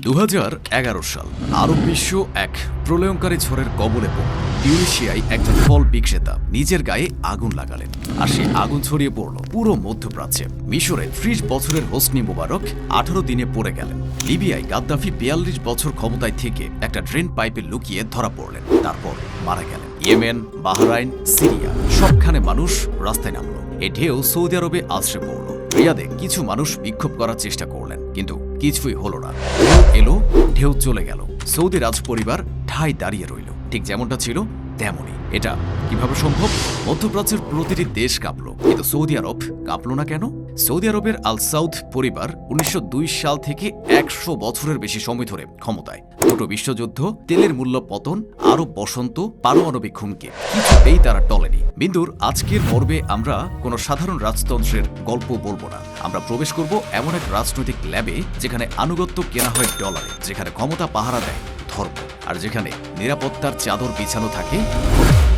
2011 সাল আরব বিশ্ব এক প্রলয়ঙ্কারী ঝড়ের কবলে পড়ল। টিউনিশিয়ায় একজন ফল বিক্রেতা নিজের গায়ে আগুন লাগালেন, আর সেই আগুন ছড়িয়ে পড়ল পুরো মধ্যপ্রাচ্যে। মিশরে 30 বছরের হোসনি মোবারক 18 দিনে পড়ে গেলেন। লিবিয়ায় গাদ্দাফি 42 বছর ক্ষমতায় থেকে একটা ড্রেন পাইপে লুকিয়ে ধরা পড়লেন, তারপর মারা গেলেন। ইয়েমেন, বাহরাইন, সিরিয়া সবখানে মানুষ রাস্তায় নামল। এ ঢেউ সৌদি আরবে আছড়ে পড়ল। রিয়াদে কিছু মানুষ বিক্ষোভ করার চেষ্টা করলেন, কিন্তু কিছুই হলো না। ঢেউ এলো, ঢেউ চলে গেল। সৌদি রাজ পরিবার ঠায় দাঁড়িয়ে রইল, ঠিক যেমনটা ছিল তেমনই। এটা কিভাবে সম্ভব? মধ্যপ্রাচ্যের প্রতিটি দেশ কাঁপল, কিন্তু সৌদি আরব কাঁপল না কেন? সৌদি আরবের আল সাউদ পরিবার 1902 সাল থেকে 100 বছরের বেশি সময় ধরে ক্ষমতায়। দুটো বিশ্বযুদ্ধ, তেলের মূল্য পতন, আরব বসন্ত, পারমাণবিক হুমকি, কিছুতেই তারা টলেনি। বিন্দুর আজকের পর্বে আমরা কোনো সাধারণ রাজতন্ত্রের গল্প বলবো না। আমরা প্রবেশ করব এমন এক রাজনৈতিক ল্যাবে যেখানে আনুগত্য কেনা হয় ডলারে, যেখানে ক্ষমতা পাহারা দেয় ধর্ম, আর যেখানে নিরাপত্তার চাদর বিছানো থাকে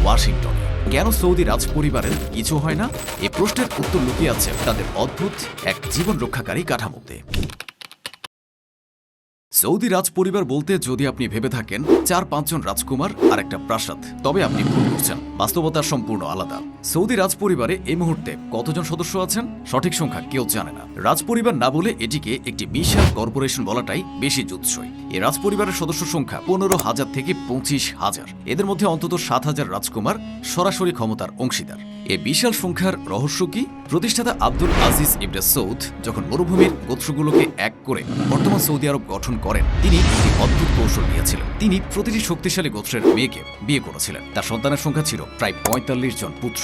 ওয়াশিংটনে। কেন সৌদি রাজ পরিবারের কিছু হয় না? এই প্রশ্নের উত্তর লুকিয়ে আছে তাদের অদ্ভুত এক জীবন রক্ষাকারী কাঠামোতে। সৌদি রাজ পরিবার বলতে যদি আপনি ভেবে থাকেন 4-5 জন রাজকুমার আর একটা প্রাসাদ, তবে আপনি ভুল করছেন। বাস্তবতা সম্পূর্ণ আলাদা। সৌদি রাজ পরিবারে এই মুহূর্তে কতজন সদস্য আছেন সঠিক সংখ্যা কেউ জানে না। রাজ পরিবার না বলে এটিকে একটি বিশাল কর্পোরেশন বলাটাই বেশি যুৎসই। এই রাজ পরিবারের সদস্য সংখ্যা 15,000 থেকে 25,000। এদের মধ্যে অন্তত 7,000 রাজকুমার সরাসরি ক্ষমতার অংশীদার। এই বিশাল সংখ্যার রহস্য কি? প্রতিষ্ঠাতা আব্দুল আজিজ ইবনে সৌদ যখন মরুভূমির গোত্রগুলোকে এক করে বর্তমান সৌদি আরব গঠন করেন, তিনি একটি অদ্ভুত কৌশল নিয়েছিলেন। তিনি প্রতিটি শক্তিশালী গোত্রের মেয়েকে বিয়ে করেছিলেন। তার সন্তানের সংখ্যা ছিল প্রায় 45 জন পুত্র।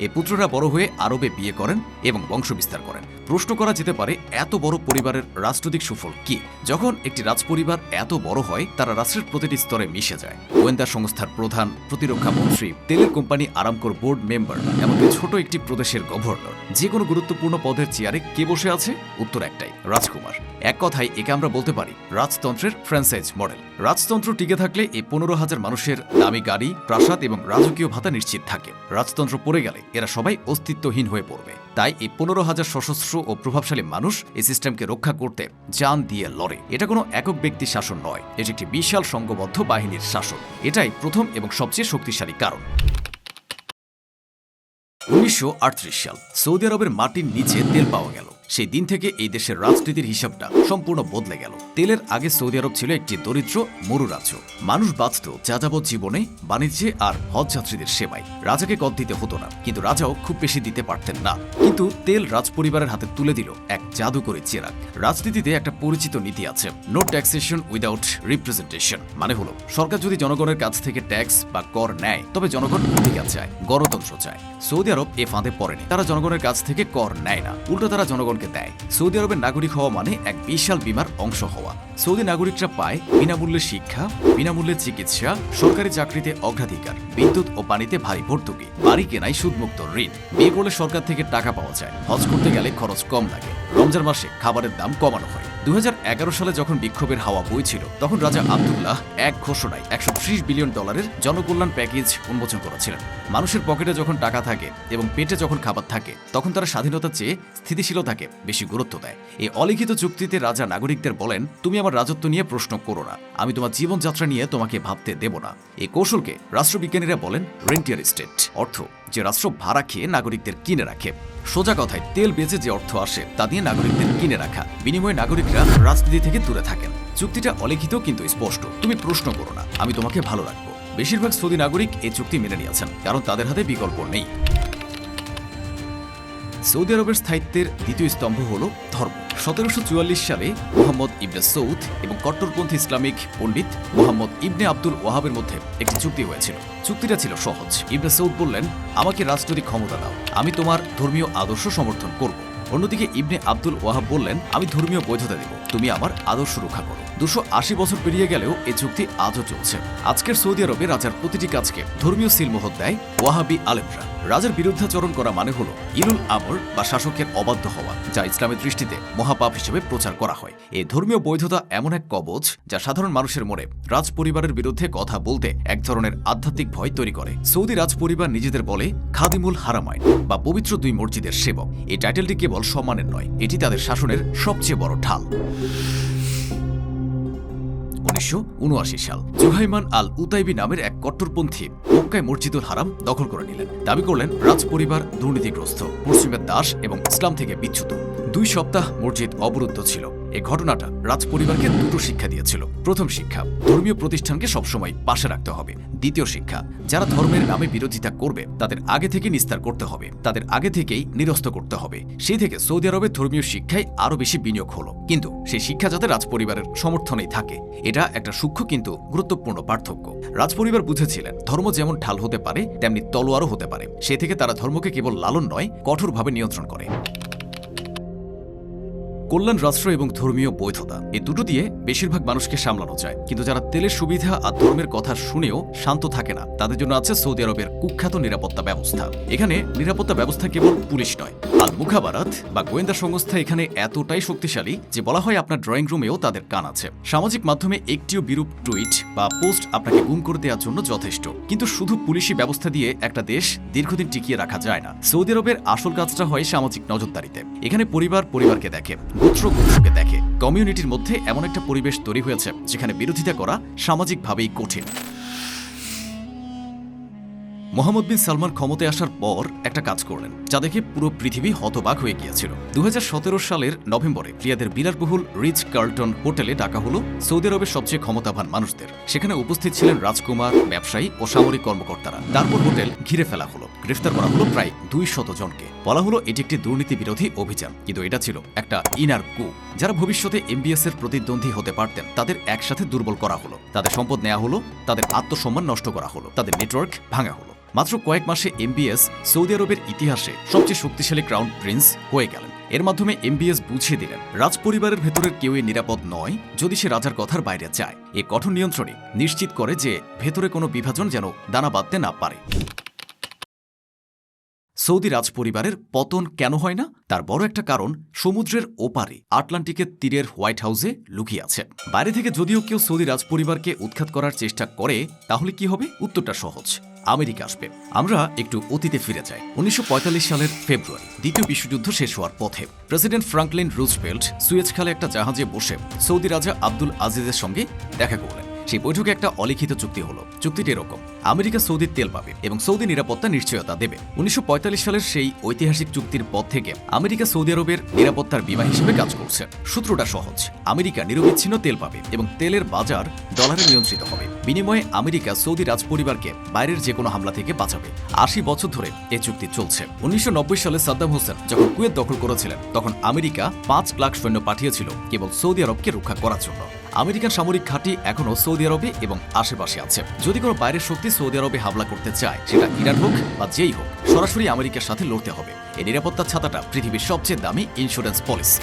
এই পুত্ররা বড় হয়ে আরবে বিয়ে করেন এবং বংশ বিস্তার করেন। প্রশ্ন করা যেতে পারে, এত বড় পরিবারের রাজনৈতিক সুফল কি? যখন একটি রাজপরিবার এত বড় হয়, তারা রাষ্ট্রের প্রতিটি স্তরে মিশে যায়। গোয়েন্দা সংস্থার প্রধান, প্রতিরক্ষা মন্ত্রী, তেলের কোম্পানি আরামকোর বোর্ড মেম্বার, এমনকি ছোট একটি প্রদেশের গভর্নর। যে কোনো গুরুত্বপূর্ণ পদের চেয়ারে কে বসে আছে? উত্তর একটাই, রাজকুমার। এক কথায় একে আমরা বলতে পারি রাজতন্ত্রের ফ্র্যাঞ্চাইজ মডেল। রাজতন্ত্র টিকে থাকলে এই 15,000 মানুষের দামি গাড়ি, প্রাসাদ এবং রাজকীয় ভাতা নিশ্চিত থাকে। রাজতন্ত্র পড়ে গেলে এরা সবাই অস্তিত্বহীন হয়ে পড়বে। তাই এই 15,000 সশস্ত্র ও প্রভাবশালী মানুষ এই সিস্টেমকে রক্ষা করতে জান দিয়ে লড়ে। এটা কোনো একক ব্যক্তির শাসন নয়, এটি একটি বিশাল সংঘবদ্ধ বাহিনীর শাসন। এটাই প্রথম এবং সবচেয়ে শক্তিশালী কারণ। 1938 সাল সৌদি আরবের মাটির নিচে তেল পাওয়া গেল। সেই দিন থেকে এই দেশের রাজনীতির হিসাবটা সম্পূর্ণ বদলে গেল। তেলের আগে সৌদি আরব ছিল একটি দরিদ্র মরু রাজ্য। মানুষ বাঁচত যাযাবর জীবনে, বাণিজ্যে আর হজ যাত্রীদের সেবায়। রাজাকে কর দিতে হতো না, কিন্তু রাজাও খুব বেশি দিতে পারতেন না। কিন্তু তেল রাজ পরিবারের হাতে তুলে দিল এক জাদুকরী চেরাগ। রাজনীতিতে একটা পরিচিত নীতি আছে, নো ট্যাক্সেশন উইদাউট রিপ্রেজেন্টেশন। মানে হলো, সরকার যদি জনগণের কাছ থেকে ট্যাক্স বা কর নেয়, তবে জনগণ অধিকার চায়, গণতন্ত্র চায়। সৌদি আরব এ ফাঁদে পড়েনি। তারা জনগণের কাছ থেকে কর নেয় না, উল্টো তারা জনগণকে দেয়। সৌদি আরবের নাগরিক হওয়া মানে এক বিশাল বীমার অংশ হওয়া। সৌদি নাগরিকরা পায় বিনামূল্যে শিক্ষা, বিনামূল্যে চিকিৎসা, সরকারি চাকরিতে অগ্রাধিকার, বিদ্যুৎ ও পানিতে ভারী ভর্তুকি, বাড়ি কেনায় সুদমুক্ত ঋণ, বিয়ে করলে সরকার থেকে টাকা পাওয়া যায়, হজ করতে গেলে খরচ কম লাগে, রমজান মাসে খাবারের দাম কমানো হয়। 2011 সালে যখন বিক্ষোভের হাওয়া বইছিল, তখন রাজা আব্দুল্লাহ এক ঘোষণায় $130 বিলিয়ন জনকল্যাণ প্যাকেজ উন্মোচন করেছিলেন। মানুষের পকেটে যখন টাকা থাকে এবং পেটে যখন খাবার থাকে, তখন তারা স্বাধীনতার চেয়ে স্থিতিশীলতাকে বেশি গুরুত্ব দেয়। এই অলিখিত চুক্তিতে রাজা নাগরিকদের বলেন, তুমি আমার রাজত্ব নিয়ে প্রশ্ন করো না, আমি তোমার জীবনযাত্রা নিয়ে তোমাকে ভাবতে দেব না। এই কৌশলকে রাষ্ট্রবিজ্ঞানীরা বলেন রেন্টিয়ার স্টেট, অর্থ যে রাষ্ট্র ভাড়া খেয়ে নাগরিকদের কিনে রাখে। সোজা কথায়, তেল বেচে যে অর্থ আসে তা দিয়ে নাগরিকদের কিনে রাখা। বিনিময়ে নাগরিকরা রাজনীতি থেকে দূরে থাকেন। চুক্তিটা অলিখিত কিন্তু স্পষ্ট, তুমি প্রশ্ন করো না, আমি তোমাকে ভালো রাখবো। বেশিরভাগ সৌদি নাগরিক এই চুক্তি মেনে নিয়েছেন, কারণ তাদের হাতে বিকল্প নেই। সৌদি আরবের স্থায়িত্বের দ্বিতীয় স্তম্ভ হল ধর্ম। 1744 সালে মোহাম্মদ ইবনে সৌদ এবং কট্টরপন্থী ইসলামিক পণ্ডিত মোহাম্মদ ইবনে আব্দুল ওয়াহাবের মধ্যে একটি চুক্তি হয়েছিল। চুক্তিটা ছিল সহজ। ইবনে সৌদ বললেন, আমাকে রাজনৈতিক ক্ষমতা দাও, আমি তোমার ধর্মীয় আদর্শ সমর্থন করব। অন্যদিকে ইবনে আব্দুল ওয়াহাব বললেন, আমি ধর্মীয় বৈধতা দেব, তুমি আমার আদর্শ রক্ষা করো। 280 বছর পেরিয়ে গেলেও এই চুক্তি আজও চলছে। আজকের সৌদি আরবে রাজার প্রতিটি কাজকে ধর্মীয় সিলমোহর দেয় ওয়াহাবি আলেমরা। রাজার বিরুদ্ধাচরণ করা মানে হলো ইলুল আমর বা শাসকের অবাধ্য হওয়া, যা ইসলামের দৃষ্টিতে মহাপাপ হিসেবে প্রচার করা হয়। এই ধর্মীয় বৈধতা এমন এক কবচ যা সাধারণ মানুষের মনে রাজ পরিবারের বিরুদ্ধে কথা বলতে এক ধরনের আধ্যাত্মিক ভয় তৈরি করে। সৌদি রাজ পরিবার নিজেদের বলে খাদিমুল হারামাইন বা পবিত্র দুই মসজিদের সেবক। এই টাইটেলটি কেবল সম্মানের নয়, এটি তাদের শাসনের সবচেয়ে বড় ঢাল। 1979 সাল জুহাইমান আল উতাইবি নামের এক কট্টরপন্থী মক্কায় মসজিদুল হারাম দখল করে নিলেন। দাবি করলেন রাজ পরিবার দুর্নীতিগ্রস্ত, পশ্চিমের দাস এবং ইসলাম থেকে বিচ্যুত। 2 সপ্তাহ মসজিদ অবরুদ্ধ ছিল। এই ঘটনাটা রাজ পরিবারকে দুটো শিক্ষা দিয়েছিল। প্রথম শিক্ষা, ধর্মীয় প্রতিষ্ঠানকে সবসময় পাশে রাখতে হবে। দ্বিতীয় শিক্ষা, যারা ধর্মের নামে বিরোধিতা করবে তাদের আগে থেকে নিস্তার করতে হবে, তাদের আগে থেকেই নিরস্ত করতে হবে। সেই থেকে সৌদি আরবে ধর্মীয় শিক্ষায় আরো বেশি বিনিয়োগ হলো, কিন্তু সেই শিক্ষা যাতে রাজ পরিবারের সমর্থনেই থাকে। এটা একটা সূক্ষ্ম কিন্তু গুরুত্বপূর্ণ পার্থক্য। রাজ পরিবার বুঝেছিলেন ধর্ম যেমন ঢাল হতে পারে তেমনি তলোয়ারও হতে পারে। সেই থেকে তারা ধর্মকে কেবল লালন নয়, কঠোরভাবে নিয়ন্ত্রণ করে। কল্যাণ রাষ্ট্র এবং ধর্মীয় বৈধতা, এই দুটো দিয়ে বেশিরভাগ মানুষকে সামলানো যায়, কিন্তু যারা তেলের সুবিধা আর ধর্মের কথা শুনেও শান্ত থাকে না, তাদের জন্য আছে সৌদি আরবের কুখ্যাত নিরাপত্তা ব্যবস্থা। এখানে নিরাপত্তা ব্যবস্থা কেবল পুলিশ নয়, আল মুখাবারাত বা গোয়েন্দা সংস্থা এখানে এতটাই শক্তিশালী যে বলা হয় আপনার ড্রয়িং রুমেও তাদের কান আছে। সামাজিক মাধ্যমে একটিও বিরূপ টুইট বা পোস্ট আপনাকে গুম করে দেওয়ার জন্য যথেষ্ট। কিন্তু শুধু পুলিশি ব্যবস্থা দিয়ে একটা দেশ দীর্ঘদিন টিকিয়ে রাখা যায় না। সৌদি আরবের আসল কাজটা হয় সামাজিক নজরদারিতে। এখানে পরিবার পরিবারকে দেখে, গোত্র গোত্রকে দেখে। কমিউনিটির মধ্যে এমন একটা পরিবেশ তৈরি হয়েছে যেখানে বিরোধিতা করা সামাজিকভাবেই কঠিন। মোহাম্মদ বিন সালমান ক্ষমতায় আসার পর একটা কাজ করলেন যা দেখে পুরো পৃথিবী হতবাক হয়ে গিয়েছিল। 2017 সালের নভেম্বরে রিয়াদের বিলাসবহুল রিচ কার্লটন হোটেলে ডাকা হলো সৌদি আরবের সবচেয়ে ক্ষমতাবান মানুষদের। সেখানে উপস্থিত ছিলেন রাজকুমার, ব্যবসায়ী ও সামরিক কর্মকর্তারা। তারপর হোটেল ঘিরে ফেলা হলো, গ্রেফতার করা হলো প্রায় 200 জনকে। বলা হলো এটি একটি দুর্নীতি বিরোধী অভিযান, কিন্তু এটা ছিল একটা ইনার কু। যারা ভবিষ্যতে এমবিএস এর প্রতিদ্বন্দ্বী হতে পারতেন তাদের একসাথে দুর্বল করা হলো, তাদের সম্পদ নেওয়া হলো, তাদের আত্মসম্মান নষ্ট করা হলো, তাদের নেটওয়ার্ক ভাঙা হলো। মাত্র কয়েক মাসে এমবিএস সৌদি আরবের ইতিহাসে সবচেয়ে শক্তিশালী ক্রাউন প্রিন্স হয়ে গেলেন। এর মাধ্যমে এমবিএস বুঝিয়ে দিলেন রাজ পরিবারের ভেতরের কেউই নিরাপদ নয় যদি সে রাজার কথার বাইরে যায়। এই কঠোর নিয়ন্ত্রণে নিশ্চিত করে যে ভেতরে কোনো বিভাজন যেন দানা বাঁধতে না পারে। সৌদি রাজ পরিবারের পতন কেন হয় না? তার বড় একটা কারণ সমুদ্রের ওপারে আটলান্টিকের তীরের হোয়াইট হাউসে লুকিয়ে আছে। বাইরে থেকে যদিও কেউ সৌদি রাজ পরিবারকে উৎখাত করার চেষ্টা করে তাহলে কি হবে? উত্তরটা সহজ, আমেরিকা আসবে। আমরা একটু অতীতে ফিরে যাই। 1945 সালের ফেব্রুয়ারি, দ্বিতীয় বিশ্বযুদ্ধ শেষ হওয়ার পথে প্রেসিডেন্ট ফ্রাঙ্কলিন রুজভেল্ট সুয়েজ খালে একটা জাহাজে বসে সৌদি রাজা আব্দুল আজিজের সঙ্গে দেখা করলেন। সেই বৈঠকে একটা অলিখিত চুক্তি হলো। চুক্তিটি এরকম, আমেরিকা সৌদির তেল পাবে এবং সৌদি নিরাপত্তা নিশ্চয়তা দেবে। 1945 সালের সেই ঐতিহাসিক চুক্তির পর থেকে আমেরিকা সৌদি আরবের নিরাপত্তার বিমা হিসেবে কাজ করছে। সূত্রটা সহজ, আমেরিকা নিরবিচ্ছিন্ন তেল পাবে এবং তেলের বাজার ডলারে নিয়ন্ত্রিত হবে। বিনিময়ে আমেরিকা সৌদি রাজ পরিবারকে বাইরের যে কোনো হামলা থেকে বাঁচাবে। 80 বছর ধরে এই চুক্তি চলছে। 1990 সালে সাদ্দাম হোসেন যখন কুয়েত দখল করেছিলেন তখন আমেরিকা 5 লাখ সৈন্য পাঠিয়েছিল কেবল সৌদি আরবকে রক্ষা করার জন্য। আমেরিকান সামরিক ঘাঁটি এখনও সৌদি আরবে এবং আশেপাশে আছে। যদি কোনো বাইরের শক্তি সৌদি আরবে হামলা করতে চায়, সেটা ইরান হোক বা যেই হোক, সরাসরি আমেরিকার সাথে লড়তে হবে। এই নিরাপত্তা ছাতাটা পৃথিবীর সবচেয়ে দামি ইন্স্যুরেন্স পলিসি।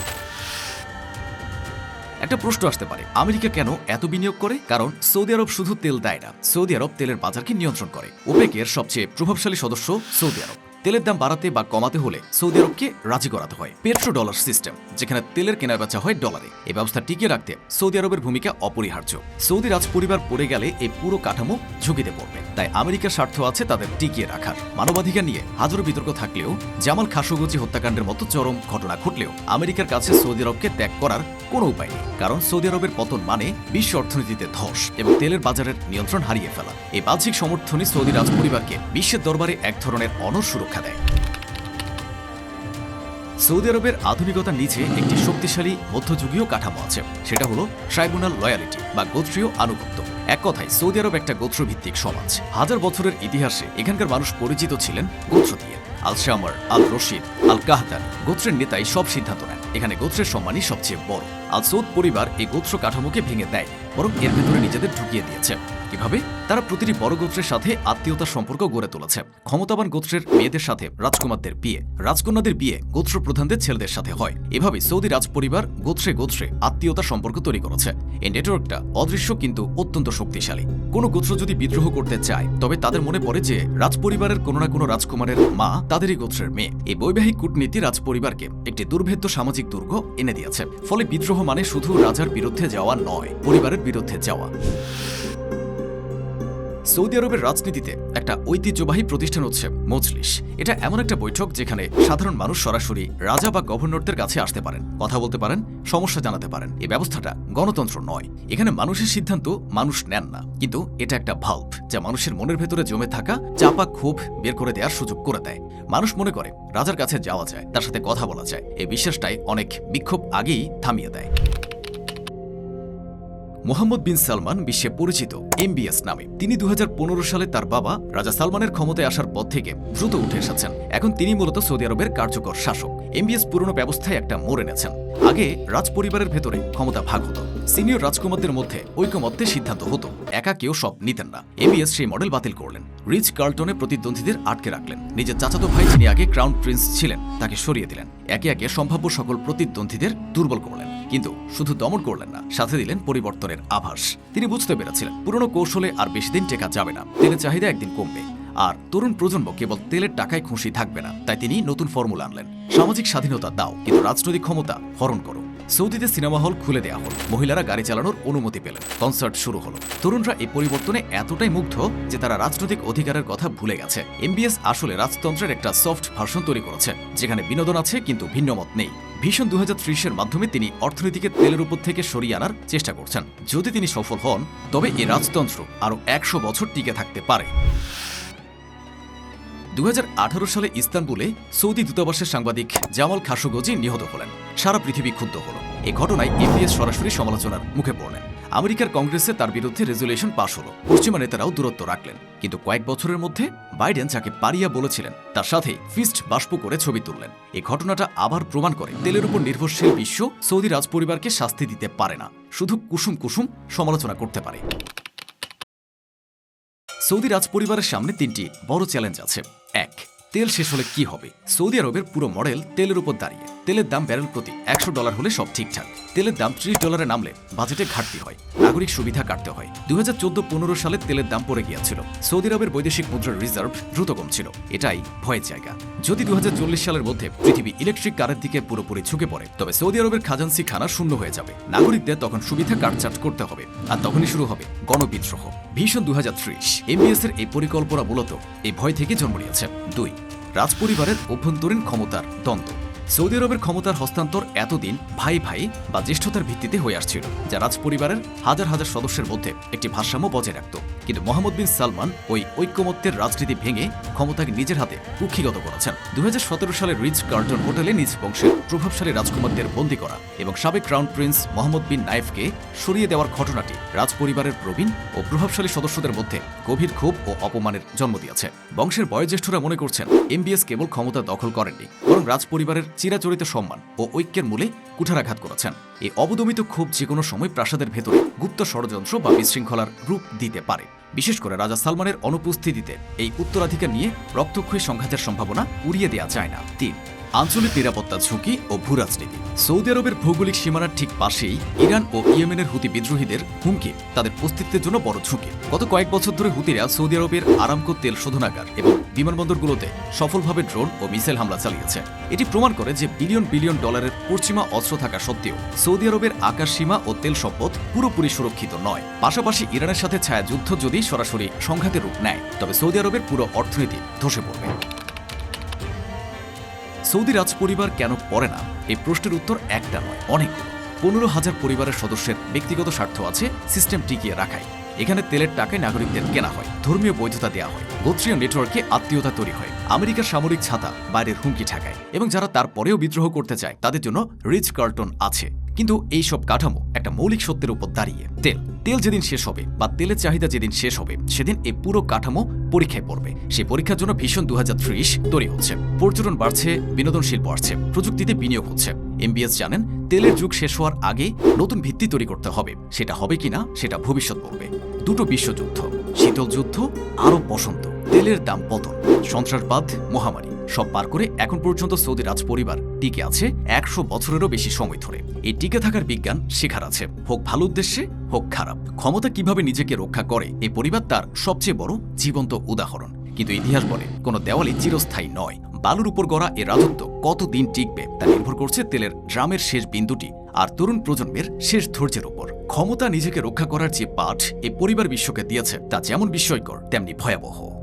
একটা প্রশ্ন আসতে পারে, আমেরিকা কেন এত বিনিয়োগ করে? কারণ সৌদি আরব শুধু তেল দেয় না, সৌদি আরব তেলের বাজারকে নিয়ন্ত্রণ করে। ওপেকের সবচেয়ে প্রভাবশালী সদস্য সৌদি আরব। তেলের দাম বাড়াতে বা কমাতে হলে সৌদি আরবকে রাজি করাতে হয়। পেট্রো ডলার সিস্টেম, যেখানে তেলের কেনা বেচা হয় ডলারে। এই ব্যবস্থা টিকিয়ে রাখতে সৌদি আরবের ভূমিকা অপরিহার্য। সৌদি রাজ পরিবার পড়ে গেলে এই পুরো কাঠামো ঝুঁকিতে পড়বে। তাই আমেরিকার স্বার্থ আছে তাদের টিকিয়ে রাখার। মানবাধিকার নিয়ে হাজারো বিতর্ক থাকলেও, জামাল খাশোগি হত্যাকাণ্ডের মতো চরম ঘটনা ঘটলেও আমেরিকার কাছে সৌদি আরবকে ত্যাগ করার কোনো উপায় নেই। কারণ সৌদি আরবের পতন মানে বিশ্ব অর্থনীতিতে ধস এবং তেলের বাজারের নিয়ন্ত্রণ হারিয়ে ফেলা। এই বাহ্যিক সমর্থনই সৌদি রাজ পরিবারকে বিশ্বের দরবারে এক ধরনের অনর সুরক্ষা দেয়। সৌদি আরবের আধুনিকতার নিচে একটি শক্তিশালী মধ্যযুগীয় কাঠামো আছে। সেটা হলো ট্রাইব্যুনাল লয়ালিটি বা গোত্রীয় আনুগত্য। এক কথায় সৌদি আরব একটা গোত্রভিত্তিক সমাজ। হাজার বছরের ইতিহাসে এখানকার মানুষ পরিচিত ছিলেন গোত্র দিয়ে। আল শামর, আল রশিদ, আল কাহতানি গোত্রের নেতাই সব সিদ্ধান্ত নেন। এখানে গোত্রের সম্মানই সবচেয়ে বড়। আল সৌদ পরিবার এই গোত্র কাঠামোকে ভেঙে দেয়, বরং এর ভেতরে নিজেদের ঢুকিয়ে দিয়েছে। কিভাবে? তারা প্রতিটি বড় গোত্রের সাথে আত্মীয়তার সম্পর্ক গড়ে তুলেছে। ক্ষমতাবান গোত্রের মেয়েদের সাথে রাজকুমারদের বিয়ে, রাজকন্যাদের বিয়ে গোত্র প্রধানদের ছেলেদের সাথে হয়। এভাবে সৌদি রাজ পরিবার গোত্রে গোত্রে আত্মীয়তার সম্পর্ক তৈরি করেছে। এই নেটওয়ার্কটা অদৃশ্য কিন্তু অত্যন্ত শক্তিশালী। কোনো গোত্র যদি বিদ্রোহ করতে চায়, তবে তাদের মনে পড়ে যে রাজ পরিবারের কোনো না কোনো রাজকুমারের মা তাদেরই গোত্রের মেয়ে। এই বৈবাহিক কূটনীতি রাজ পরিবারকে একটি দুর্ভেদ্য সামাজিক দুর্গ এনে দিয়েছে। ফলে বিদ্রোহ মানে শুধু রাজার বিরুদ্ধে যাওয়া নয়, পরিবারের বিরুদ্ধে যাওয়া। সৌদি আরবের রাজনীতিতে একটা ঐতিহ্যবাহী প্রতিষ্ঠান হচ্ছে মজলিস। এটা এমন একটা বৈঠক যেখানে সাধারণ মানুষ সরাসরি রাজা বা গভর্নরদের কাছে আসতে পারেন, কথা বলতে পারেন, সমস্যা জানাতে পারেন। এই ব্যবস্থাটা গণতন্ত্র নয়। এখানে মানুষের সিদ্ধান্ত মানুষ নেন না, কিন্তু এটা একটা ভাল্ব যা মানুষের মনের ভেতরে জমে থাকা চাপা ক্ষোভ বের করে দেওয়ার সুযোগ করে দেয়। মানুষ মনে করে রাজার কাছে যাওয়া যায়, তার সাথে কথা বলা যায়। এই বিশ্বাসটাই অনেক বিক্ষোভ আগেই থামিয়ে দেয়। মোহাম্মদ বিন সালমান বিশ্বে পরিচিত MBS নামে। তিনি 2015 সালে তার বাবা রাজা সালমানের ক্ষমতায় আসার পর থেকে দ্রুত উঠে এসেছেন। এখন তিনি মূলত সৌদি আরবের কার্যকর শাসক। MBS পুরনো ব্যবস্থায় একটা মোড় এনেছেন। আগে রাজপরিবারের ভেতরে ক্ষমতা ভাগ হতো, সিনিয়র রাজকুমারদের মধ্যে ঐকমত্যে সিদ্ধান্ত হতো, একা কেউ সব নিতেন না। MBS সেই মডেল বাতিল করলেন। রিচ কার্লটনে প্রতিদ্বন্দ্বীদের আটকে রাখলেন। নিজের চাচাতো ভাই যিনি আগে ক্রাউন প্রিন্স ছিলেন তাকে সরিয়ে দিলেন। একে একে সম্ভাব্য সকল প্রতিদ্বন্দ্বীদের দুর্বল করলেন। কিন্তু শুধু দমন করলেন না, সাথে দিলেন পরিবর্তনের আভাস। তিনি বুঝতে পেরেছিলেন পুরনো কৌশলে আর বেশি দিন টেকা যাবে না, তেলের চাহিদা একদিন কমবে। আর তরুণ প্রজন্ম কেবল তেলের টাকায় খুশি থাকবে না। তাই তিনি নতুন ফর্মুলা আনলেন। সামাজিক স্বাধীনতা দাও, কিন্তু রাজনৈতিক ক্ষমতা হরণ করো। সৌদিতে সিনেমা হল খুলে দেওয়া হল, মহিলারা গাড়ি চালানোর অনুমতি পেলেন, কনসার্ট শুরু হলো। তরুণরা এই পরিবর্তনে এতটাই মুগ্ধ যে তারা রাজনৈতিক অধিকারের কথা ভুলে গেছে। MBS আসলে রাজতন্ত্রের একটা সফট ভার্সন তৈরি করেছে, যেখানে বিনোদন আছে কিন্তু ভিন্নমত নেই। ভীষণ 2030-এর মাধ্যমে তিনি অর্থনীতিকে তেলের উপর থেকে সরিয়ে আনার চেষ্টা করছেন। যদি তিনি সফল হন, তবে এই রাজতন্ত্র আরও 100 বছর টিকে থাকতে পারে। 2018 সালে ইস্তানবুলে সৌদি দূতাবাসের সাংবাদিক জামাল খাশোগজি নিহত হলেন। সারা পৃথিবী ক্ষুব্ধ হল। এই ঘটনায় MBS সরাসরি সমালোচনার মুখে পড়লেন। আমেরিকার কংগ্রেসে তার বিরুদ্ধে রেজুলেশন পাশ হলো। পশ্চিমা নেতারাও দূরত্ব রাখলেন। কিন্তু কয়েক বছরের মধ্যে বাইডেন যাকে পারিয়া বলেছিলেন তার সাথে ফিস্ট বাষ্প করে ছবি তুললেন। এই ঘটনাটা আবার প্রমাণ করে তেলের উপর নির্ভরশীল বিশ্ব সৌদি রাজপরিবারকে শাস্তি দিতে পারে না, শুধু কুসুম কুসুম সমালোচনা করতে পারে। সৌদি রাজপরিবারের সামনে 3টি বড় চ্যালেঞ্জ আছে। 1. তেল শেষ হলে কি হবে? সৌদি আরবের পুরো মডেল তেলের উপর দাঁড়িয়ে। তেলের দাম ব্যারেল প্রতি $100 হলে সব ঠিকঠাক। তেলের দাম $30 নামলে বাজেটে ঘাটতি হয়, নাগরিক সুবিধা কাটতে হয়। 2014-15 সালে তেলের দাম পড়ে গিয়েছিল। সৌদি আরবের বৈদেশিক মুদ্রার রিজার্ভ দ্রুত কমছিল। এটাই ভয়ের জায়গা। যদি 2040 সালের মধ্যে পৃথিবী ইলেকট্রিক কারের দিকে পুরোপুরি ঝুঁকে পড়ে, তবে সৌদি আরবের খাজান্সি খানা শূন্য হয়ে যাবে। নাগরিকদের তখন সুবিধা কাটছাট করতে হবে, আর তখনই শুরু হবে গণবিদ্রোহ। ভীষণ 2030। MBS-এর এই পরিকল্পনা মূলত এই ভয় থেকে জন্ম নিয়েছে। 2. রাজপরিবারের অভ্যন্তরীণ ক্ষমতার দ্বন্দ্ব। সৌদি আরবের ক্ষমতার হস্তান্তর এতদিন ভাই ভাই বা জ্যেষ্ঠতার ভিত্তিতে হয়ে আসছিল, যা রাজপরিবারের হাজার হাজার সদস্যের মধ্যে একটি ভারসাম্য বজায় রাখত। কিন্তু মোহাম্মদ বিন সালমান ওই ঐক্যমত্যের রাজনীতি ভেঙে ক্ষমতাকে নিজের হাতে কুক্ষিগত করেছেন। 2017 সালে রিচ কার্লটন হোটেলে নিজ বংশের প্রভাবশালী রাজকুমারদের বন্দী করা এবং সাবেক ক্রাউন প্রিন্স মোহাম্মদ বিন নাইফকে সরিয়ে দেওয়ার ঘটনাটি রাজপরিবারের প্রবীণ ও প্রভাবশালী সদস্যদের মধ্যে গভীর ক্ষোভ ও অপমানের জন্ম দিয়েছে। বংশের বয়োজ্যেষ্ঠরা মনে করছেন MBS কেবল ক্ষমতা দখল করেননি, বরং রাজপরিবারের চিরাচরিত সম্মান ও ঐক্যের মূলে কুঠারাঘাত করেছেন। এই অবদমিত ক্ষোভ যে কোনো সময় প্রাসাদের ভেতরে গুপ্ত ষড়যন্ত্র বা বিশৃঙ্খলার রূপ দিতে পারে। বিশেষ করে রাজা সালমানের অনুপস্থিতিতে এই উত্তরাধিকার নিয়ে রক্তক্ষয়ী সংঘাতের সম্ভাবনা উড়িয়ে দেওয়া যায় না। 3. আঞ্চলিক নিরাপত্তা ঝুঁকি ও ভূরাজনীতি। সৌদি আরবের ভৌগোলিক সীমানার ঠিক পাশেই ইরান ও ইয়েমেনের হুতি বিদ্রোহীদের হুমকি তাদের অস্তিত্বের জন্য বড় ঝুঁকি। গত কয়েক বছর ধরে হুতিরা সৌদি আরবের আরামকো তেল শোধনাগার এবং বিমানবন্দরগুলোতে সফলভাবে ড্রোন ও মিসাইল হামলা চালিয়েছে। এটি প্রমাণ করে যে বিলিয়ন বিলিয়ন ডলারের পশ্চিমা অস্ত্র থাকা সত্ত্বেও সৌদি আরবের আকাশ সীমা ও তেল সম্পদ পুরোপুরি সুরক্ষিত নয়। পাশাপাশি ইরানের সাথে ছায়াযুদ্ধ যদি সরাসরি সংঘাতের রূপ নেয়, তবে সৌদি আরবের পুরো অর্থনীতি ধসে পড়বে। সৌদি রাজপরিবার কেন পড়ে না? এই প্রশ্নের উত্তর একটা নয়, অনেকগুলো। 15,000 পরিবারের সদস্যের ব্যক্তিগত স্বার্থ আছে সিস্টেম টিকিয়ে রাখায়। এখানে তেলের টাকায় নাগরিকদের কেনা হয়, ধর্মীয় বৈধতা দেওয়া হয়, গোত্রীয় নেটওয়ার্কে আত্মীয়তা তৈরি হয়। আমেরিকার সামরিক ছাতা বাইরের হুমকি ঠেকায়, এবং যারা তারপরেও বিদ্রোহ করতে চায় তাদের জন্য রিচ কার্লটন আছে। কিন্তু এই সব কাঠামো একটা মৌলিক সত্যের উপর দাঁড়িয়ে। তেল যেদিন শেষ হবে বা তেলের চাহিদা যেদিন শেষ হবে, সেদিন এই পুরো কাঠামো পরীক্ষায় পড়বে। সেই পরীক্ষার জন্য ভীষণ 2030 তৈরি হচ্ছে। পর্যটন বাড়ছে, বিনোদন শিল্প বাড়ছে, প্রযুক্তিতে বিনিয়োগ হচ্ছে। MBS জানেন তেলের যুগ শেষ হওয়ার আগে নতুন ভিত্তি তৈরি করতে হবে। সেটা হবে কিনা সেটা ভবিষ্যৎ বলবে। 2টো বিশ্বযুদ্ধ, শীতল যুদ্ধ, আরব বসন্ত, তেলের দাম পতন, সন্ত্রাসবাদ, মহামারী সব পার করে এখন পর্যন্ত সৌদি রাজপরিবার টিকে আছে 100 বছরেরও বেশি সময় ধরে। এই টিকে থাকার বিজ্ঞান শেখার আছে, হোক ভালো উদ্দেশ্যে হোক খারাপ। ক্ষমতা কিভাবে নিজেকে রক্ষা করে এই পরিবার তার সবচেয়ে বড় জীবন্ত উদাহরণ। কিন্তু ইতিহাস বলে কোনো দেওয়ালই চিরস্থায়ী নয়। বালুর উপর গড়া এ রাজত্ব কতদিন টিকবে তা নির্ভর করছে তেলের ড্রামের শেষ বিন্দুটি আর তরুণ প্রজন্মের শেষ ধৈর্যের উপর। ক্ষমতা নিজেকে রক্ষা করার যে পাঠ এই পরিবার বিশ্বকে দিয়েছে তা যেমন বিস্ময়কর তেমনি ভয়াবহ।